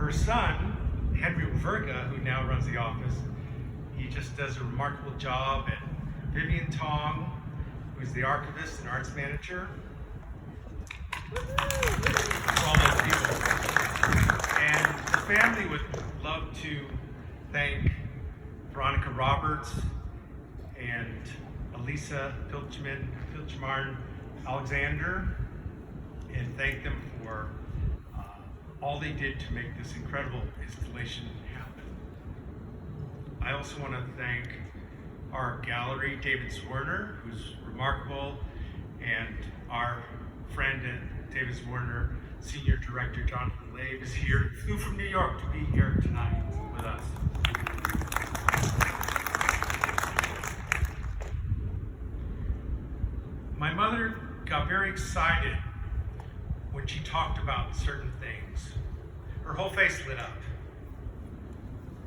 Her son, Henry Verga, who now runs the office, he just does a remarkable job. And Vivian Tong, who's the archivist and arts manager. For all those people. And the family would love to thank Veronica Roberts and Elisa Pilchmarn Alexander, and thank them for all they did to make this incredible installation happen. I also want to thank our gallery, David Zwerner, who's remarkable, and our friend David Zwerner, Senior Director Jonathan Labe is here, flew from New York to be here tonight with us. My mother got very excited when she talked about certain things. Her whole face lit up.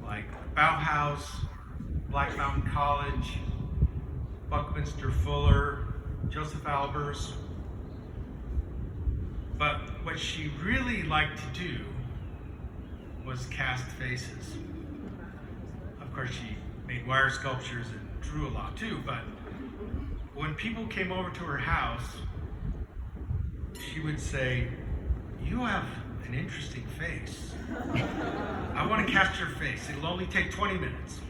Like Bauhaus, Black Mountain College, Buckminster Fuller, Joseph Albers. But what she really liked to do was cast faces. Of course, she made wire sculptures and drew a lot too, but when people came over to her house, she would say, "You have an interesting face. I want to cast your face. It'll only take 20 minutes.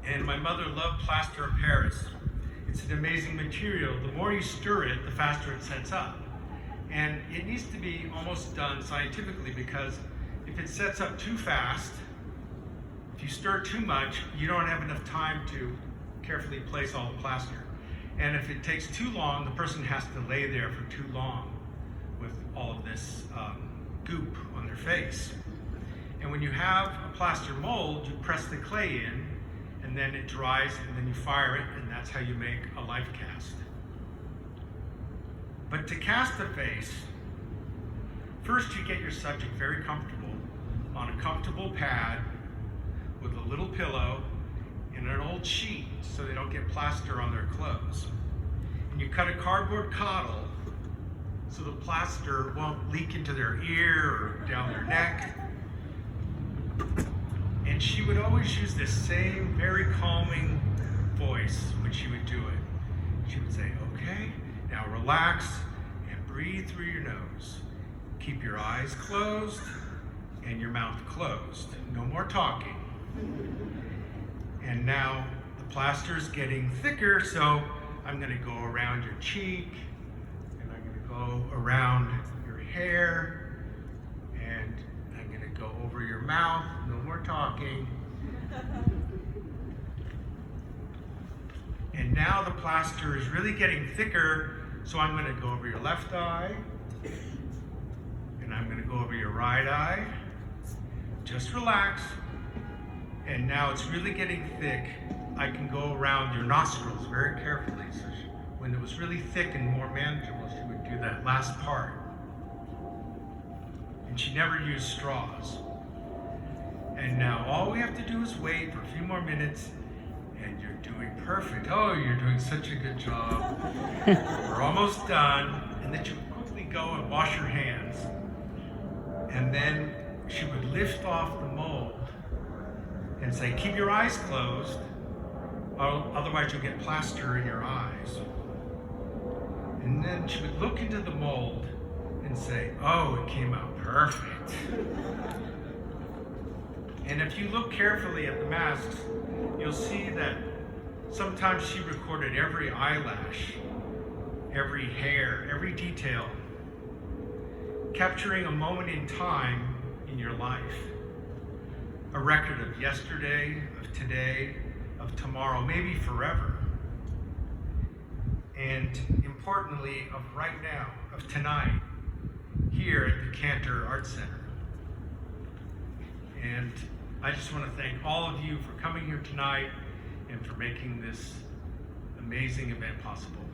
And my mother loved plaster of Paris. It's an amazing material. The more you stir it, the faster it sets up. And it needs to be almost done scientifically, because if it sets up too fast, if you stir too much, you don't have enough time to carefully place all the plaster. And if it takes too long, the person has to lay there for too long with all of this goop on their face. And when you have a plaster mold, you press the clay in, and then it dries, and then you fire it, and that's how you make a life cast. But to cast a face, first you get your subject very comfortable on a comfortable pad with a little pillow and an old sheet so they don't get plaster on their clothes. And you cut a cardboard caudal so the plaster won't leak into their ear or down their neck. And she would always use this same very calming voice when she would do it. She would say, "Okay, now relax and breathe through your nose. Keep your eyes closed and your mouth closed. No more talking. And now the plaster is getting thicker, so I'm going to go around your cheek, and I'm going to go around your hair, and I'm going to go over your mouth. No more talking. And now the plaster is really getting thicker, so I'm going to go over your left eye, and I'm going to go over your right eye. Just relax. And now it's really getting thick. I can go around your nostrils very carefully. So when it was really thick and more manageable, she would do that last part. And she never used straws. And now all we have to do is wait for a few more minutes, and you're doing perfect. Oh, you're doing such a good job. We're almost done. And then she would quickly go and wash her hands. And then she would lift off the mold and say, "Keep your eyes closed, otherwise you'll get plaster in your eyes." And then she would look into the mold and say, "Oh, it came out perfect." And if you look carefully at the masks, you'll see that sometimes she recorded every eyelash, every hair, every detail, capturing a moment in time in your life. A record of yesterday, of today, of tomorrow, maybe forever. And importantly, of right now, of tonight, here at the Cantor Art Center. And I just want to thank all of you for coming here tonight and for making this amazing event possible.